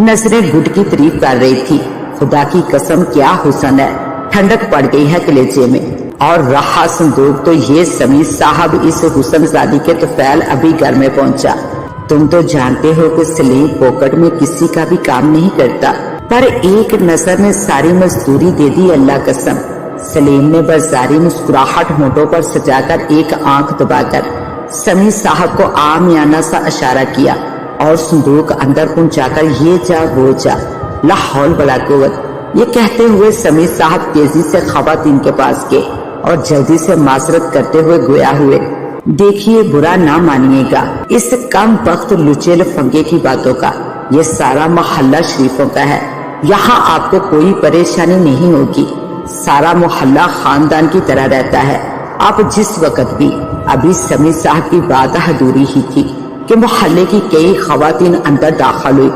नजरें गुड की तारीफ कर रही थी। खुदा की कसम क्या हुस्न है, ठंडक पड़ गई है कलेजे में। और रहा संदूक तो ये समीर साहब, इस हुस्नजादी के तुफैल अभी घर में पहुंचा। तुम तो जानते हो कि सलीम पॉकेट में किसी का भी काम नहीं करता, पर एक नजर ने सारी मजदूरी दे दी। अल्लाह कसम। सलीम ने बाजारी मुस्कुराहट होठों पर सजाकर एक आंख दबाकर समीर साहब को आमियाना सा इशारा किया और संदूक अंदर पहुंचाकर ये जा वो जा, ला हौल वला कुव्वत, ये कहते हुए समीर साहब तेजी से खवातीन के पास गए और जल्दी से माजरत करते हुए गोया हुए, देखिए बुरा ना मानिएगा इस कम वक्त लुचे लफंगे की बातों का। ये सारा मोहल्ला शरीफों का है, यहाँ आपको कोई परेशानी नहीं होगी। सारा मोहल्ला खानदान की तरह रहता है। आप जिस वक्त भी, अभी समीर साहब की बात अधूरी ही थी कि मोहल्ले की कई खवातीन अंदर दाखिल हुई